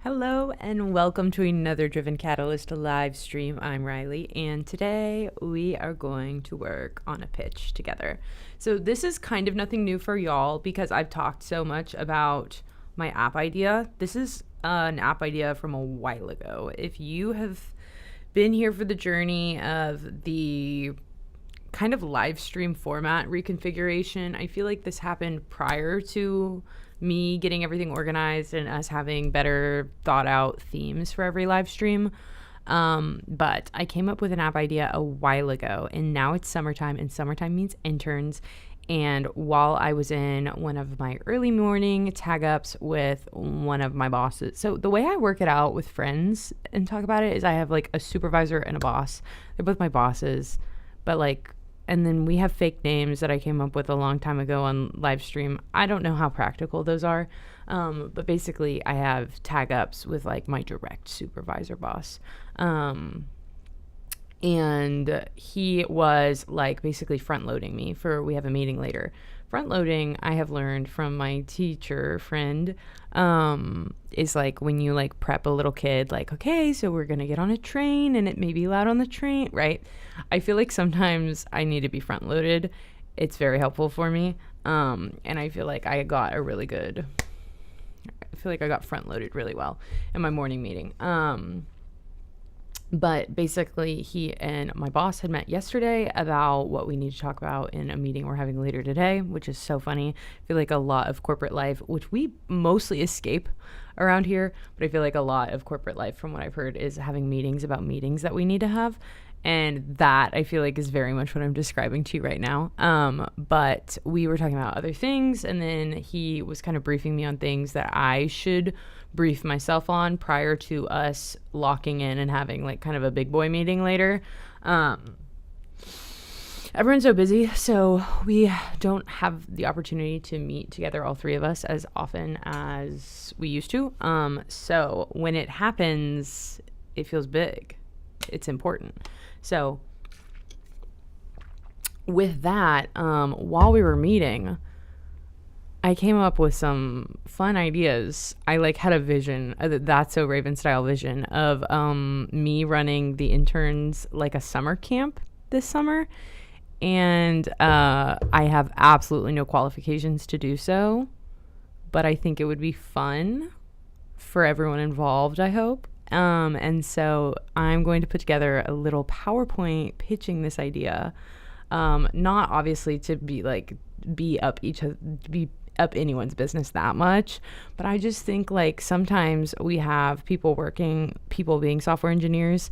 Hello and welcome to another Driven Catalyst live stream. I'm Riley, and today we are going to work on a pitch together. So this is kind of nothing new for y'all because I've talked so much about my app idea. This is an app idea from a while ago. If you have been here for the journey of the kind of live stream format reconfiguration, I feel like this happened prior to me getting everything organized and us having better thought out themes for every live stream. But I came up with an app idea a while ago, and now it's summertime, and summertime means interns. And while I was in one of my early morning tag ups with one of my bosses, so the way I work it out with friends and talk about it is I have like a supervisor and a boss. They're both my bosses, but like, and then we have fake names that I came up with a long time ago on live stream. I don't know how practical those are. But basically I have tag ups with like my direct supervisor boss. And he was like basically front loading me for, we have a meeting later. Front loading, I have learned from my teacher friend, is like when you like prep a little kid, like, okay, so we're going to get on a train and it may be loud on the train, right? I feel like sometimes I need to be front loaded. It's very helpful for me. And I feel like I got front loaded really well in my morning meeting. But basically, he and my boss had met yesterday about what we need to talk about in a meeting we're having later today, which is so funny. I feel like a lot of corporate life, which we mostly escape around here, but I feel like a lot of corporate life, from what I've heard, is having meetings about meetings that we need to have. And that, I feel like, is very much what I'm describing to you right now. But we were talking about other things, and then he was kind of briefing me on things that I should brief myself on prior to us locking in and having like kind of a big boy meeting later. Everyone's so busy, so we don't have the opportunity to meet together, all three of us, as often as we used to. So when it happens, it feels big. It's important. So with that, while we were meeting, I came up with some fun ideas. I like had a vision, That's So Raven style vision of me running the interns like a summer camp this summer. And I have absolutely no qualifications to do so, but I think it would be fun for everyone involved, I hope. And so I'm going to put together a little PowerPoint pitching this idea. Not obviously to be up anyone's business that much, but I just think like sometimes we have people being software engineers,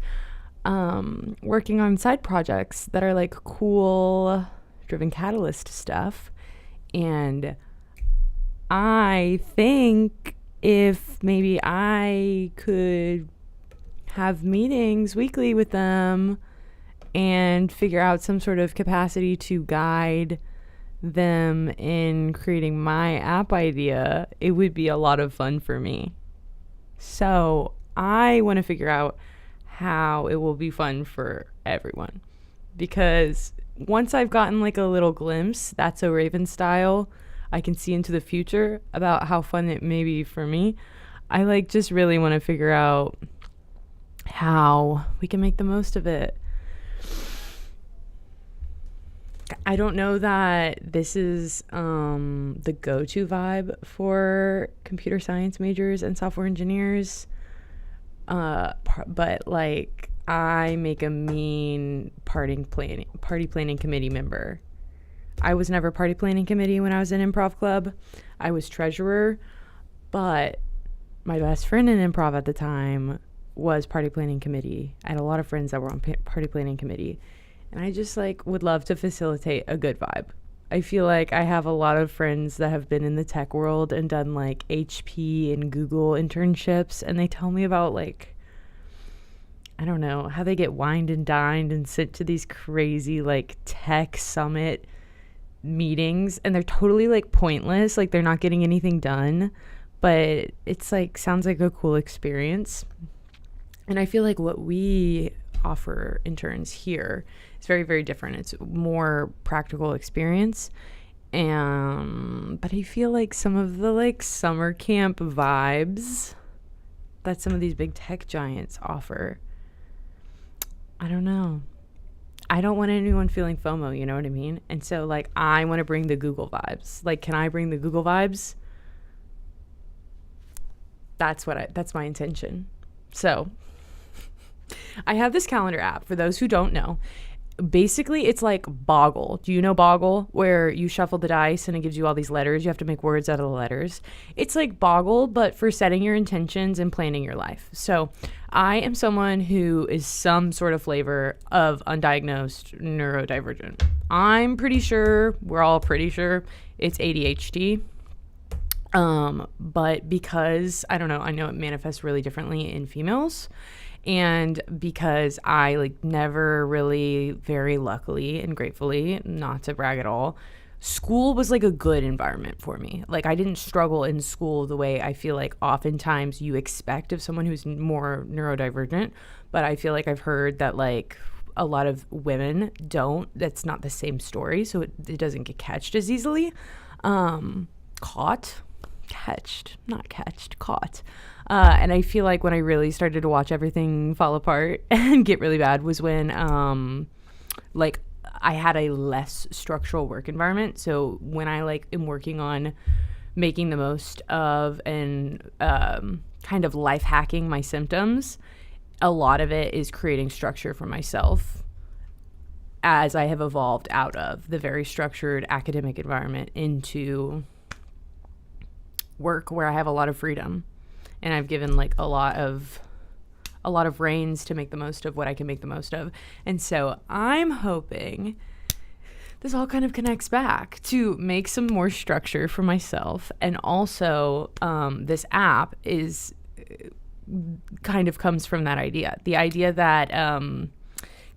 working on side projects that are like cool Driven Catalyst stuff. And I think if maybe I could have meetings weekly with them and figure out some sort of capacity to guide them in creating my app idea, it would be a lot of fun for me. So I want to figure out how it will be fun for everyone, because once I've gotten like a little glimpse, That's So Raven style, I can see into the future about how fun it may be for me. I like just really want to figure out how we can make the most of it. I don't know that this is the go-to vibe for computer science majors and software engineers, but like I make a mean party planning committee member. I was never party planning committee when I was in improv club. I was treasurer, but my best friend in improv at the time was party planning committee. I had a lot of friends that were on party planning committee, and I just like would love to facilitate a good vibe. I feel like I have a lot of friends that have been in the tech world and done like HP and Google internships, and they tell me about like, I don't know, how they get wined and dined and sent to these crazy like tech summit meetings, and they're totally like pointless, like they're not getting anything done, but it's like sounds like a cool experience. And I feel like what we offer interns here is very, very different. It's more practical experience. But I feel like some of the like summer camp vibes that some of these big tech giants offer. I don't know. I don't want anyone feeling FOMO, you know what I mean? And so, like, I want to bring the Google vibes. Like, can I bring the Google vibes? That's my intention. So, I have this calendar app. For those who don't know, basically it's like Boggle. Do you know Boggle, where you shuffle the dice and it gives you all these letters? You have to make words out of the letters. It's like Boggle, but for setting your intentions and planning your life. So I am someone who is some sort of flavor of undiagnosed neurodivergent. I'm pretty sure, we're all pretty sure, it's ADHD. But because, I don't know, I know it manifests really differently in females. And because I like never really, very luckily and gratefully, not to brag at all, school was like a good environment for me. Like, I didn't struggle in school the way I feel like oftentimes you expect of someone who's more neurodivergent. But I feel like I've heard that like a lot of women don't. That's not the same story. So it doesn't get catched as easily. Caught. Catched, not catched, caught. And I feel like when I really started to watch everything fall apart and get really bad was when like I had a less structural work environment. So when I like am working on making the most of and kind of life hacking my symptoms, a lot of it is creating structure for myself as I have evolved out of the very structured academic environment into work where I have a lot of freedom, and I've given like a lot of reins to make the most of what I can make the most of. And so I'm hoping this all kind of connects back to make some more structure for myself. And also this app is kind of comes from that idea, the idea that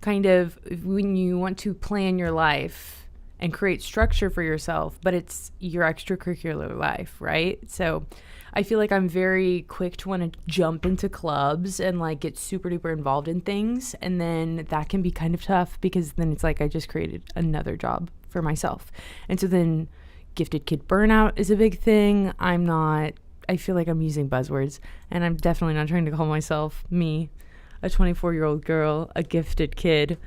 kind of when you want to plan your life and create structure for yourself, but it's your extracurricular life, right? So I feel like I'm very quick to want to jump into clubs and like get super duper involved in things. And then that can be kind of tough because then it's like I just created another job for myself. And so then gifted kid burnout is a big thing. I feel like I'm using buzzwords, and I'm definitely not trying to call myself, me, a 24-year-old girl, a gifted kid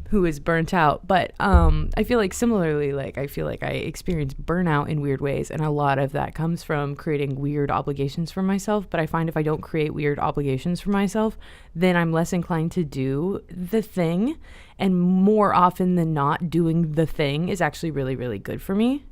who is burnt out. But I feel like similarly, like I feel like I experience burnout in weird ways, and a lot of that comes from creating weird obligations for myself. But I find if I don't create weird obligations for myself, then I'm less inclined to do the thing, and more often than not, doing the thing is actually really, really good for me.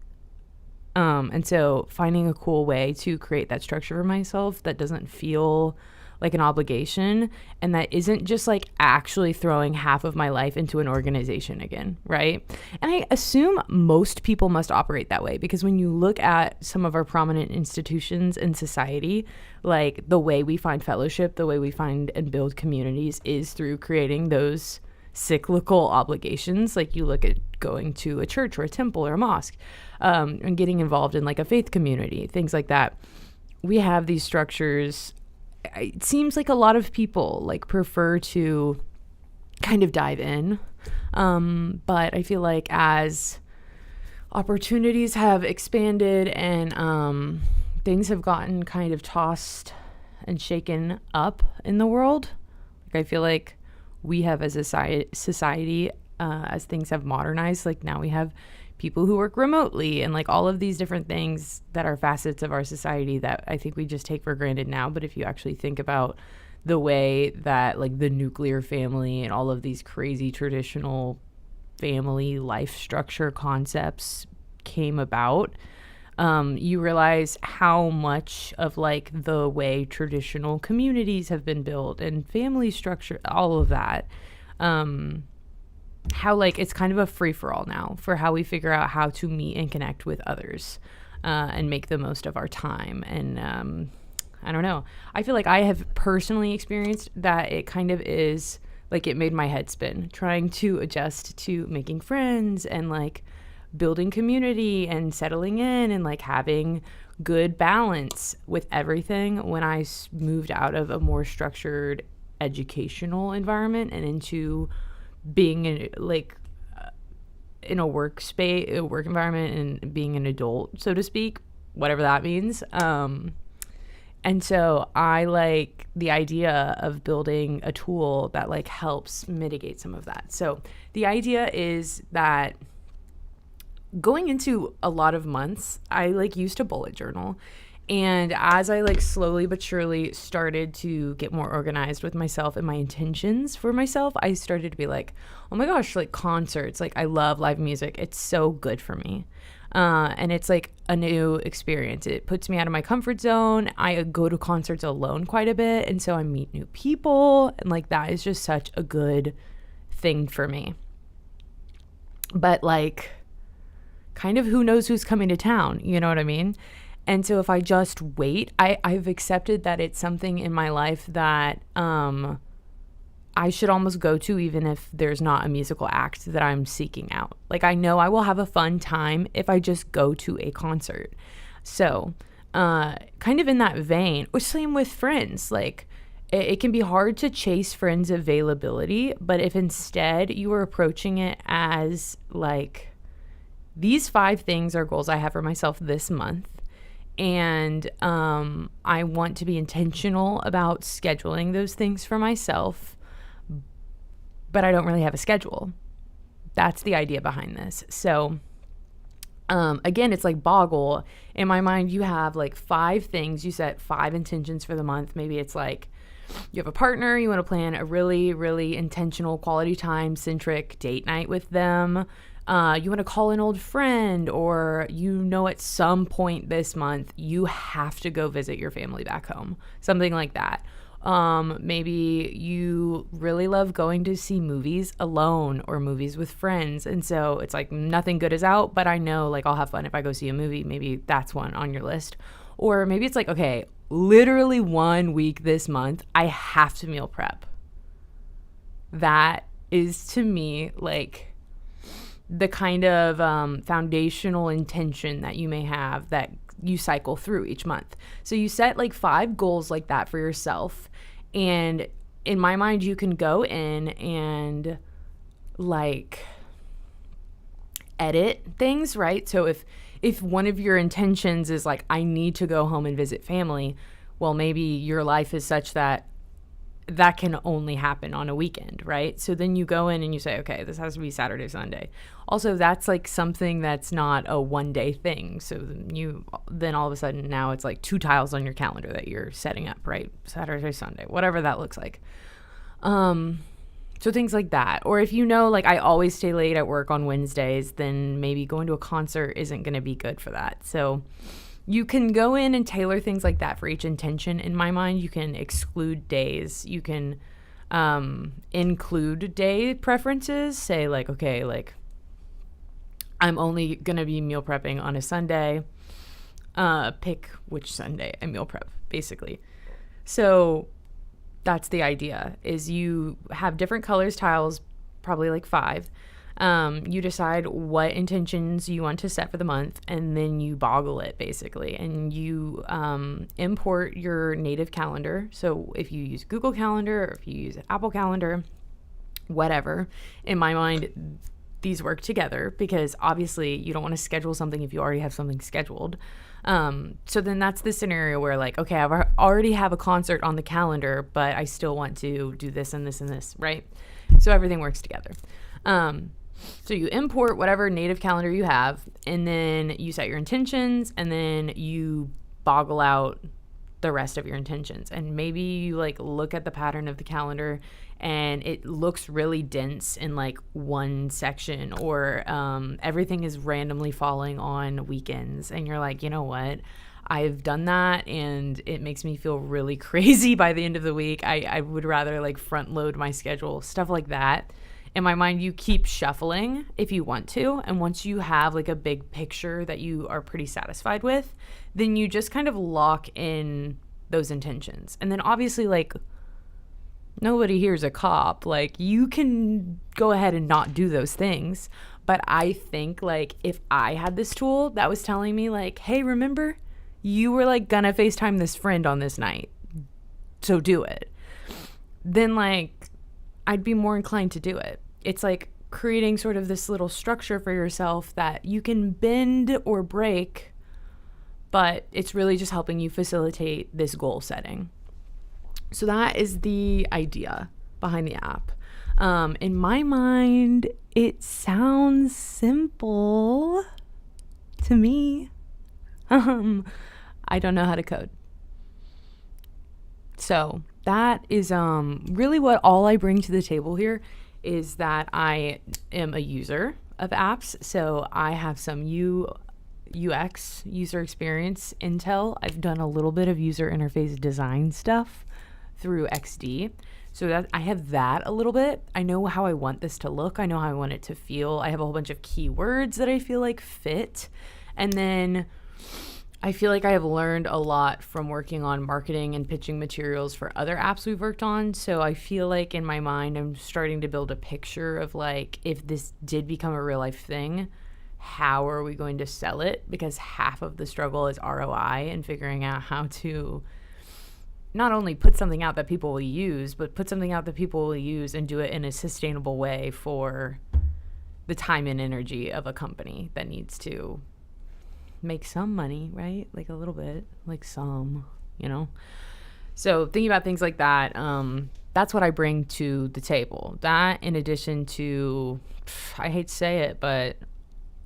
And so finding a cool way to create that structure for myself that doesn't feel like an obligation, and that isn't just like actually throwing half of my life into an organization again, right? And I assume most people must operate that way, because when you look at some of our prominent institutions in society, like the way we find fellowship, the way we find and build communities is through creating those cyclical obligations. Like you look at going to a church or a temple or a mosque, and getting involved in like a faith community, things like that. We have these structures. It seems like a lot of people like prefer to kind of dive in. But I feel like as opportunities have expanded and things have gotten kind of tossed and shaken up in the world, like I feel like we have as a society, as things have modernized, like now we have people who work remotely and like all of these different things that are facets of our society that I think we just take for granted now. But if you actually think about the way that like the nuclear family and all of these crazy traditional family life structure concepts came about, you realize how much of like the way traditional communities have been built and family structure, all of that, how like it's kind of a free-for-all now for how we figure out how to meet and connect with others, and make the most of our time. And I don't know, I feel like I have personally experienced that it kind of is like it made my head spin trying to adjust to making friends and like building community and settling in and like having good balance with everything when I moved out of a more structured educational environment and into being in like in a work environment and being an adult, so to speak, whatever that means. And so I like the idea of building a tool that like helps mitigate some of that. So the idea is that going into a lot of months, I like used a bullet journal. And as I like slowly but surely started to get more organized with myself and my intentions for myself, I started to be like, oh my gosh, like concerts. Like I love live music. It's so good for me. And it's like a new experience. It puts me out of my comfort zone. I go to concerts alone quite a bit. And so I meet new people. And like that is just such a good thing for me. But like, kind of who knows who's coming to town, you know what I mean? And so if I just wait, I've accepted that it's something in my life that I should almost go to even if there's not a musical act that I'm seeking out. Like I know I will have a fun time if I just go to a concert. So kind of in that vein, or same with friends, like it can be hard to chase friends' availability, but if instead you are approaching it as like, these 5 things are goals I have for myself this month. And I want to be intentional about scheduling those things for myself, but I don't really have a schedule. That's the idea behind this. So again, it's like Boggle. In my mind, you have like 5 things. You set 5 intentions for the month. Maybe it's like you have a partner, you want to plan a really, really intentional quality time centric date night with them. You want to call an old friend, or at some point this month you have to go visit your family back home, something like that. Maybe you really love going to see movies alone or movies with friends, and so it's like nothing good is out, but I know like I'll have fun if I go see a movie. Maybe that's one on your list. Or maybe it's like, okay, literally 1 week this month I have to meal prep. That is to me like the kind of foundational intention that you may have that you cycle through each month. So you set like 5 goals like that for yourself. And in my mind, you can go in and like edit things, right? So if one of your intentions is like, I need to go home and visit family, well, maybe your life is such that that can only happen on a weekend, right? So then you go in and you say, okay, this has to be Saturday, Sunday. Also, that's like something that's not a one-day thing. So then all of a sudden now it's like 2 tiles on your calendar that you're setting up, right? Saturday, Sunday, whatever that looks like. So things like that. Or if like I always stay late at work on Wednesdays, then maybe going to a concert isn't going to be good for that. So you can go in and tailor things like that for each intention. In my mind, you can exclude days. You can include day preferences. Say like, okay, like I'm only going to be meal prepping on a Sunday. Pick which Sunday I meal prep, basically. So that's the idea, is you have different colors, tiles, probably like 5. You decide what intentions you want to set for the month, and then you boggle it basically, and you import your native calendar. So if you use Google Calendar, or if you use Apple Calendar, whatever, in my mind, these work together, because obviously you don't want to schedule something if you already have something scheduled. So then that's the scenario where like, okay, I already have a concert on the calendar, but I still want to do this and this and this, right? So everything works together. So you import whatever native calendar you have, and then you set your intentions, and then you boggle out the rest of your intentions. And maybe you like look at the pattern of the calendar and it looks really dense in like one section, or everything is randomly falling on weekends, and you're like, you know what? I've done that and it makes me feel really crazy by the end of the week. I would rather like front load my schedule, stuff like that. In my mind, you keep shuffling if you want to. And once you have like a big picture that you are pretty satisfied with, then you just kind of lock in those intentions. And then obviously, like, nobody here's a cop. Like, you can go ahead and not do those things. But I think like if I had this tool that was telling me like, hey, remember, you were like gonna FaceTime this friend on this night, so do it. Then like I'd be more inclined to do it. It's like creating sort of this little structure for yourself that you can bend or break, but it's really just helping you facilitate this goal setting. So that is the idea behind the app. In my mind, it sounds simple to me. I don't know how to code. So that is really what all I bring to the table here is that I am a user of apps. So I have some UX, user experience intel. I've done a little bit of user interface design stuff through XD. So that I have that a little bit. I know how I want this to look. I know how I want it to feel. I have a whole bunch of keywords that I feel like fit. And then I feel like I have learned a lot from working on marketing and pitching materials for other apps we've worked on. So I feel like in my mind, I'm starting to build a picture of like, if this did become a real life thing, how are we going to sell it? Because half of the struggle is ROI and figuring out how to not only put something out that people will use, but put something out that people will use and do it in a sustainable way for the time and energy of a company that needs to make some money, right? Like a little bit, like some, So thinking about things like that, that's what I bring to the table. That in addition to, I hate to say it, but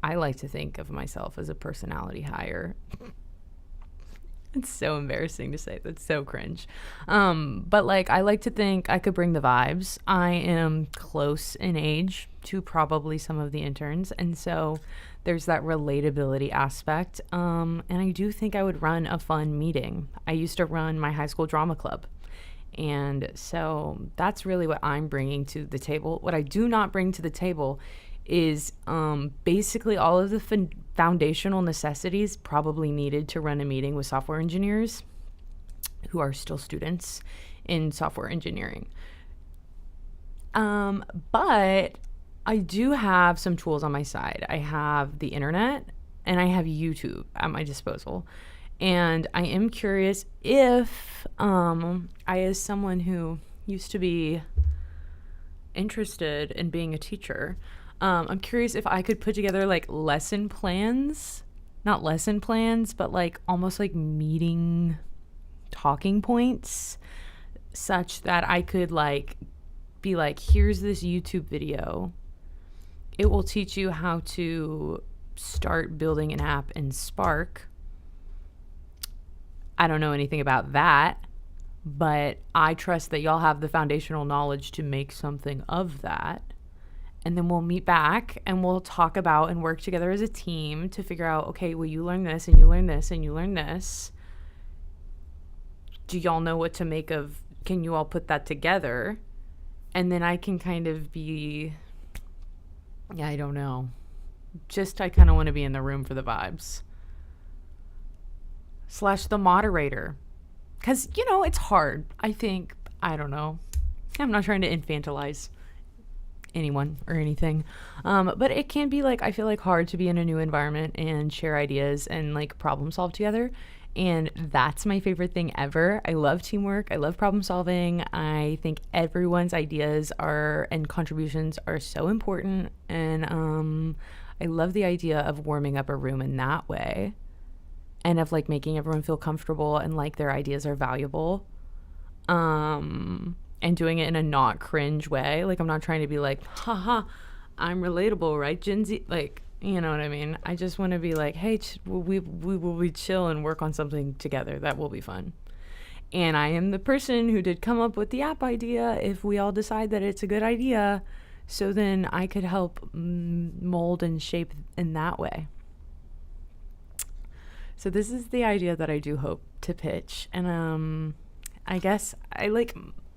I like to think of myself as a personality hire. It's so embarrassing to say. That's so cringe. But like, I like to think I could bring the vibes. I am close in age to probably some of the interns. And so there's that relatability aspect. And I do think I would run a fun meeting. I used to run my high school drama club. And so that's really what I'm bringing to the table. What I do not bring to the table is basically all of the foundational necessities probably needed to run a meeting with software engineers who are still students in software engineering. But I do have some tools on my side. I have the internet and I have YouTube at my disposal. And I am curious if as someone who used to be interested in being a teacher, I'm curious if I could put together like lesson plans, not lesson plans, but like almost like meeting talking points such that I could like be like, here's this YouTube video. It will teach you how to start building an app in Spark. I don't know anything about that, but I trust that y'all have the foundational knowledge to make something of that. And then we'll meet back and we'll talk about and work together as a team to figure out, okay, well, you learn this and you learn this and you learn this. Do y'all know what to make of? Can you all put that together? And then I can kind of be, I don't know. I kind of want to be in the room for the vibes. / the moderator. Because, it's hard. I think, I don't know. I'm not trying to infantilize anyone or anything. But it can be like, I feel like hard to be in a new environment and share ideas and like problem solve together. And that's my favorite thing ever. I love teamwork. I love problem solving. I think everyone's ideas and contributions are so important. And I love the idea of warming up a room in that way and of like making everyone feel comfortable and like their ideas are valuable. And doing it in a not cringe way. Like, I'm not trying to be like, haha, I'm relatable, right, Gen Z? Like, you know what I mean? I just want to be like, hey, we will be chill and work on something together. That will be fun. And I am the person who did come up with the app idea if we all decide that it's a good idea. So then I could help mold and shape in that way. So this is the idea that I do hope to pitch. And I guess I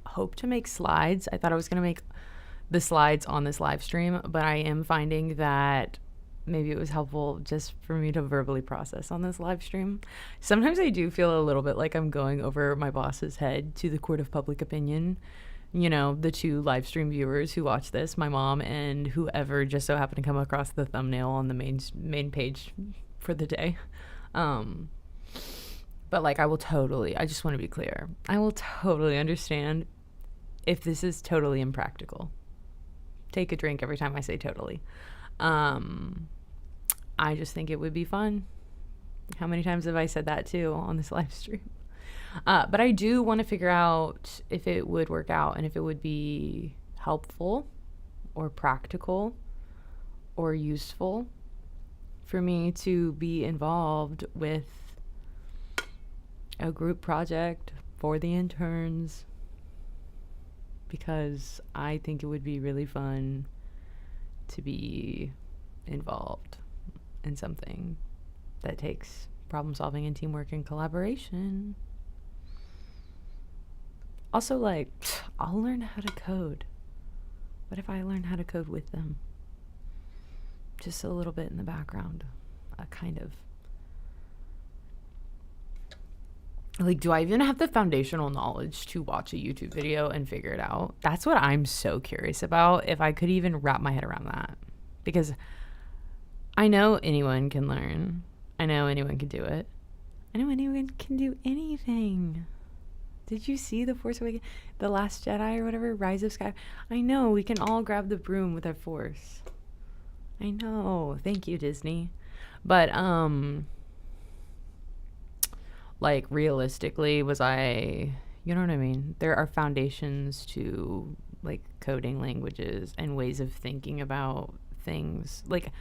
hope to make slides. I thought I was going to make the slides on this live stream, but I am finding that maybe it was helpful just for me to verbally process on this live stream. Sometimes I do feel a little bit like I'm going over my boss's head to the court of public opinion. The two live stream viewers who watch this, my mom and whoever just so happened to come across the thumbnail on the main page for the day. But like, I just want to be clear. I will totally understand if this is totally impractical. Take a drink every time I say totally. I just think it would be fun How many times have I said that too on this live stream? But I do want to figure out if it would work out and if it would be helpful or practical or useful for me to be involved with a group project for the interns, because I think it would be really fun to be involved in something that takes problem solving and teamwork and collaboration. Also, like, I'll learn how to code. What if I learn how to code with them? Just a little bit in the background, kind of. Like, do I even have the foundational knowledge to watch a YouTube video and figure it out? That's what I'm so curious about, if I could even wrap my head around that. Because I know anyone can learn. I know anyone can do it. I know anyone can do anything. Did you see The Force Awakens, The Last Jedi or whatever, Rise of Sky? I know, we can all grab the broom with our force. I know. Thank you, Disney. But, like, realistically, was I, you know what I mean? There are foundations to, like, coding languages and ways of thinking about things. Like,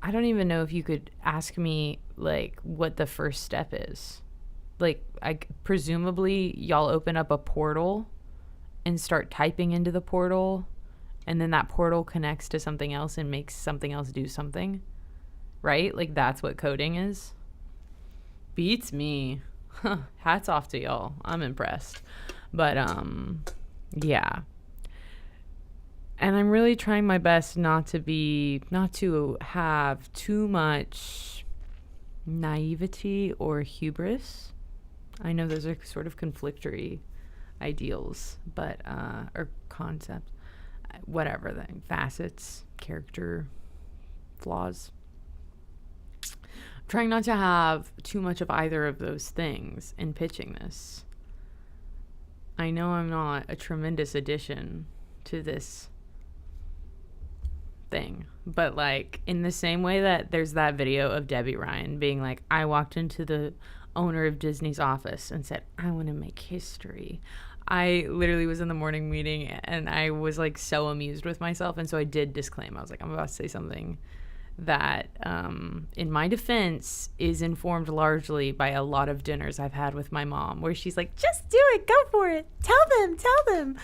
I don't even know if you could ask me, like, what the first step is. Like, presumably y'all open up a portal and start typing into the portal, and then that portal connects to something else and makes something else do something, right? Like, that's what coding is. Beats me. Hats off to y'all. I'm impressed. But yeah. And I'm really trying my best not to have too much naivety or hubris. I know those are sort of conflictory ideals, but or concepts, whatever, the facets, character flaws. I'm trying not to have too much of either of those things in pitching this. I know I'm not a tremendous addition to this thing, but like, in the same way that there's that video of Debbie Ryan being like, I walked into the owner of Disney's office and said, I want to make history. I literally was in the morning meeting and I was like so amused with myself, and so I did disclaim. I was like, I'm about to say something that in my defense is informed largely by a lot of dinners I've had with my mom, where she's like, just do it, go for it, tell them.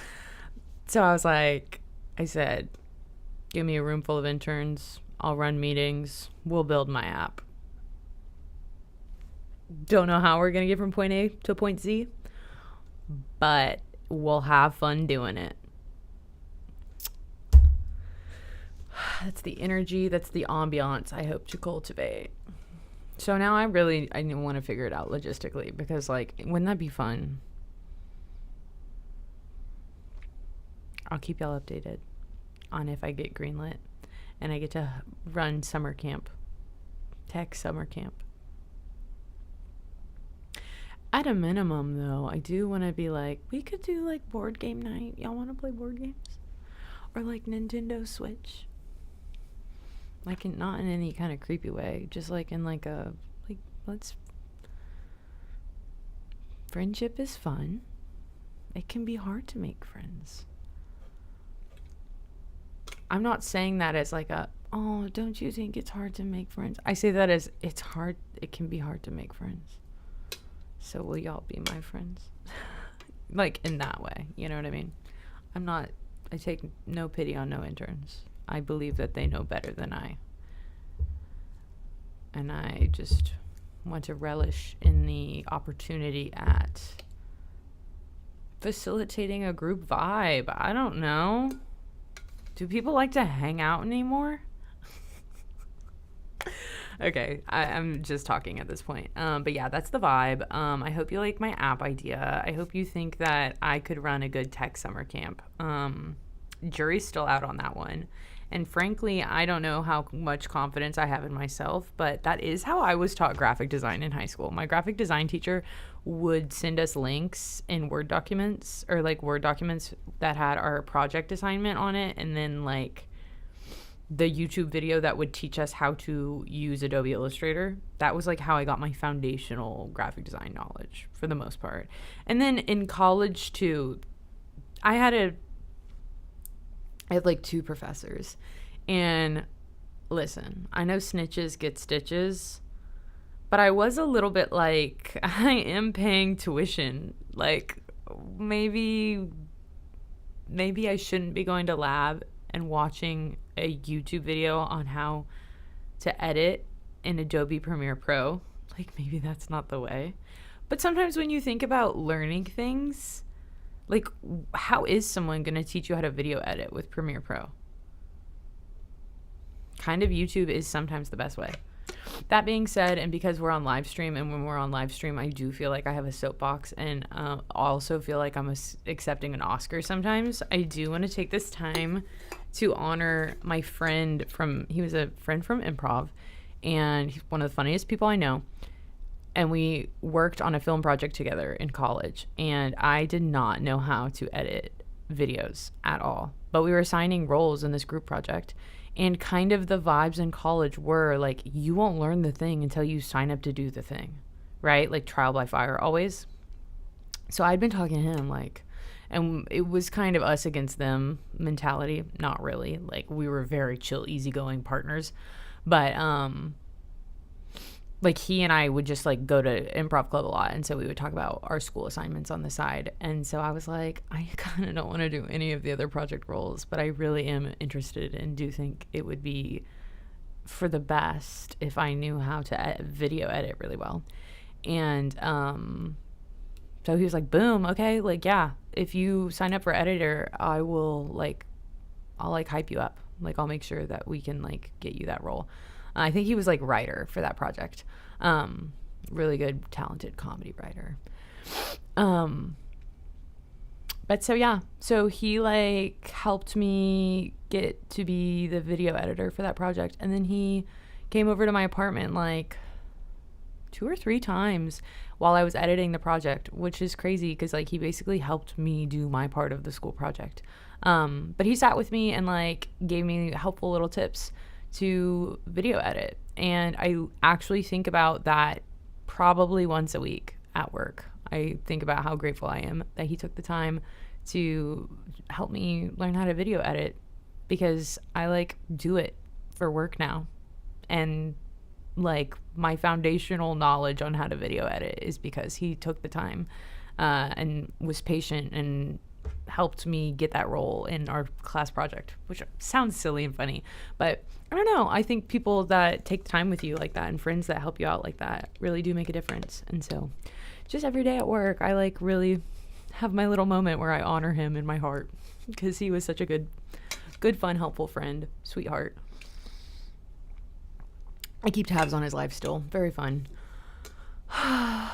So I was like, I said, give me a room full of interns, I'll run meetings, we'll build my app. Don't know how we're going to get from point A to point Z, but we'll have fun doing it. That's the energy, that's the ambiance I hope to cultivate. So now I want to figure it out logistically, because, like, wouldn't that be fun? I'll keep y'all updated on if I get greenlit and I get to run summer camp, tech summer camp. At a minimum, though, I do want to be like, we could do like board game night. Y'all want to play board games? Or like Nintendo Switch? Like, not in any kind of creepy way, just like in like a, like, friendship is fun. It can be hard to make friends. I'm not saying that as like a, oh, don't you think it's hard to make friends? I say that as, it can be hard to make friends. So will y'all be my friends? Like, in that way, you know what I mean? I take no pity on no interns. I believe that they know better than I. And I just want to relish in the opportunity at facilitating a group vibe. I don't know. Do people like to hang out anymore? Okay, I'm just talking at this point. But yeah, that's the vibe. I hope you like my app idea. I hope you think that I could run a good tech summer camp. Jury's still out on that one. And frankly, I don't know how much confidence I have in myself, but that is how I was taught graphic design in high school. My graphic design teacher would send us links in Word documents, or like Word documents that had our project assignment on it, and then like the YouTube video that would teach us how to use Adobe Illustrator. That was like how I got my foundational graphic design knowledge for the most part. And then in college too, I had like 2 professors. And listen, I know snitches get stitches, but I was a little bit like, I am paying tuition. Like, maybe I shouldn't be going to lab and watching a YouTube video on how to edit in Adobe Premiere Pro. Like, maybe that's not the way. But sometimes when you think about learning things, like, how is someone going to teach you how to video edit with Premiere Pro? Kind of YouTube is sometimes the best way. That being said, and because we're on live stream, and when we're on live stream, I do feel like I have a soapbox, and also feel like I'm accepting an Oscar sometimes. I do want to take this time to honor my friend he was a friend from improv, and he's one of the funniest people I know. And we worked on a film project together in college, and I did not know how to edit videos at all. But we were assigning roles in this group project. And kind of the vibes in college were like, you won't learn the thing until you sign up to do the thing, right? Like trial by fire always. So I'd been talking to him like, and it was kind of us against them mentality. Not really. Like we were very chill, easygoing partners. But like he and I would just like go to improv club a lot, and so we would talk about our school assignments on the side. And so I was like, I kind of don't want to do any of the other project roles, but I really am interested and do think it would be for the best if I knew how to video edit really well. And so he was like, boom, okay, like yeah, if you sign up for editor, I'll hype you up, like I'll make sure that we can like get you that role. I think he was like writer for that project. Really good, talented comedy writer. But so yeah, so he like helped me get to be the video editor for that project. And then he came over to my apartment like 2 or 3 times while I was editing the project, which is crazy because like he basically helped me do my part of the school project. But he sat with me and like gave me helpful little tips to video edit, and I actually think about that probably once a week at work. I think about how grateful I am that he took the time to help me learn how to video edit, because I like do it for work now, and like my foundational knowledge on how to video edit is because he took the time and was patient and helped me get that role in our class project, which sounds silly and funny, but I don't know. I think people that take time with you like that and friends that help you out like that really do make a difference. And so just every day at work, I like really have my little moment where I honor him in my heart, because he was such a good, fun, helpful friend, sweetheart. I keep tabs on his life still. Very fun. But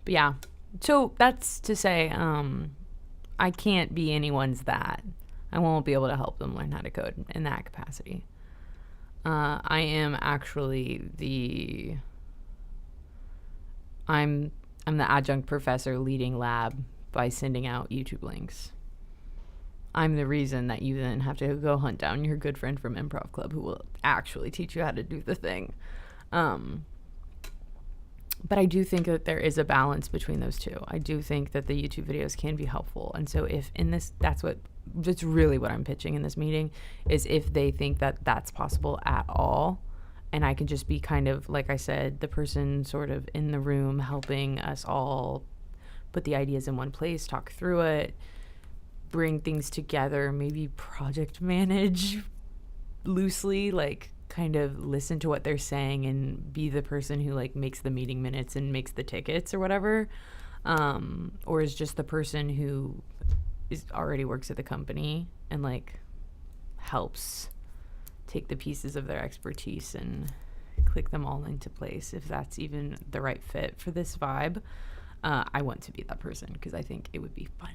yeah, so that's to say, I can't be anyone's that. I won't be able to help them learn how to code in that capacity. I am actually I'm the adjunct professor leading lab by sending out YouTube links. I'm the reason that you then have to go hunt down your good friend from improv club who will actually teach you how to do the thing. But I do think that there is a balance between those two. I do think that the YouTube videos can be helpful. And so if in this, that's really what I'm pitching in this meeting, is if they think that that's possible at all, and I can just be kind of, like I said, the person sort of in the room helping us all put the ideas in one place, talk through it, bring things together, maybe project manage loosely, like kind of listen to what they're saying and be the person who like makes the meeting minutes and makes the tickets or whatever, or is just the person who already works at the company and like helps take the pieces of their expertise and click them all into place, if that's even the right fit for this vibe. I want to be that person because I think it would be fun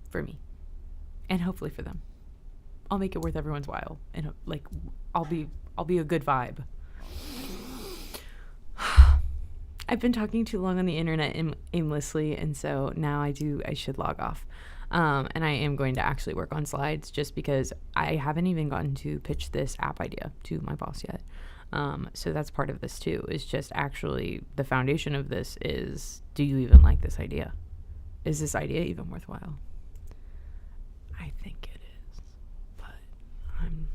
for me and hopefully for them. I'll make it worth everyone's while, and like I'll be a good vibe. I've been talking too long on the internet aimlessly, and so now I should log off. And I am going to actually work on slides just because I haven't even gotten to pitch this app idea to my boss yet. So that's part of this too, is just actually the foundation of this is, do you even like this idea? Is this idea even worthwhile? I think it is, but I'm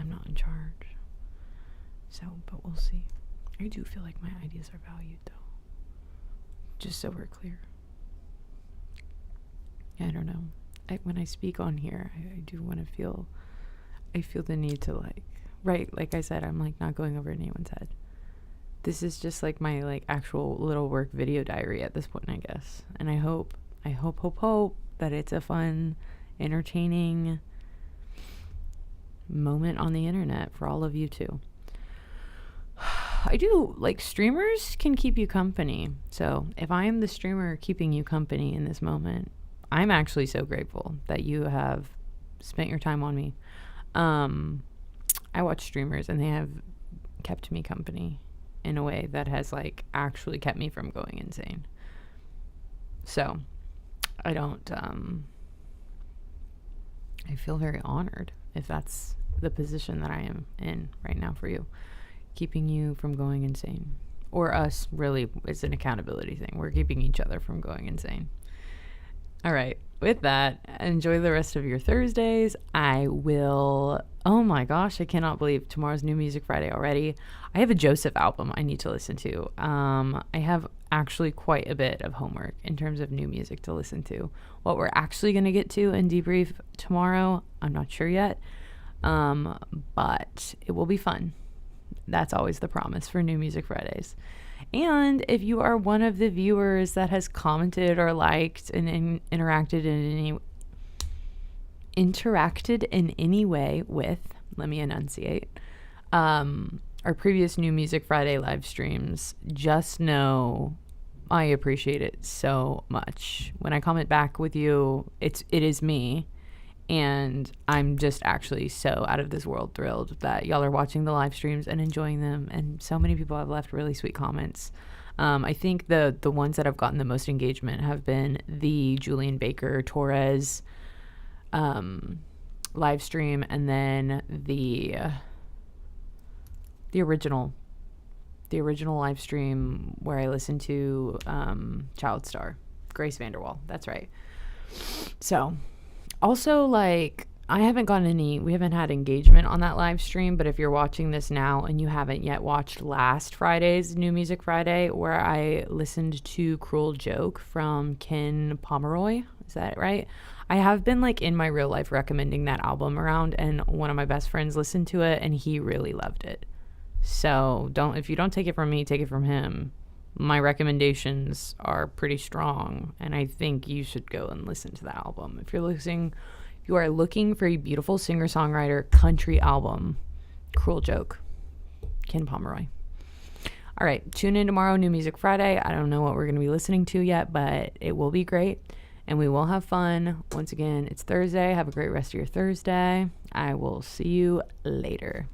not in charge. So, but we'll see. I do feel like my ideas are valued though. Just so we're clear. I don't know. When I speak on here, I do want to I feel the need to like I said, I'm like not going over anyone's head. This is just like my like actual little work video diary at this point, I guess. And I hope that it's a fun, entertaining moment on the internet for all of you too. I do like streamers can keep you company. So if I am the streamer keeping you company in this moment, I'm actually so grateful that you have spent your time on me. I watch streamers and they have kept me company in a way that has like actually kept me from going insane. So I don't, I feel very honored if that's the position that I am in right now for you, keeping you from going insane. Or us, really, it's an accountability thing. We're keeping each other from going insane. All right. With that, enjoy the rest of your Thursdays. Oh my gosh, I cannot believe tomorrow's New Music Friday already. I have a Joseph album I need to listen to. I have actually quite a bit of homework in terms of new music to listen to. What we're actually going to get to and debrief tomorrow, I'm not sure yet. But it will be fun. That's always the promise for New Music Fridays. And if you are one of the viewers that has commented or liked and interacted in any way with, let me enunciate, our previous New Music Friday live streams, just know I appreciate it so much. When I comment back with you, it is me. And I'm just actually so out of this world thrilled that y'all are watching the live streams and enjoying them. And so many people have left really sweet comments. I think the ones that have gotten the most engagement have been the Julian Baker Torres live stream, and then the original live stream where I listened to Child Star, Grace Vanderwall. That's right. So also, like, we haven't had engagement on that live stream, but if you're watching this now and you haven't yet watched last Friday's New Music Friday, where I listened to Cruel Joke from Ken Pomeroy, is that right? I have been, like, in my real life recommending that album around, and one of my best friends listened to it, and he really loved it. So if you don't take it from me, take it from him. My recommendations are pretty strong, and I think you should go and listen to that album. If you are looking for a beautiful singer-songwriter country album, Cruel Joke, Ken Pomeroy. All right, tune in tomorrow, New Music Friday. I don't know what we're going to be listening to yet, but it will be great, and we will have fun. Once again, it's Thursday. Have a great rest of your Thursday. I will see you later.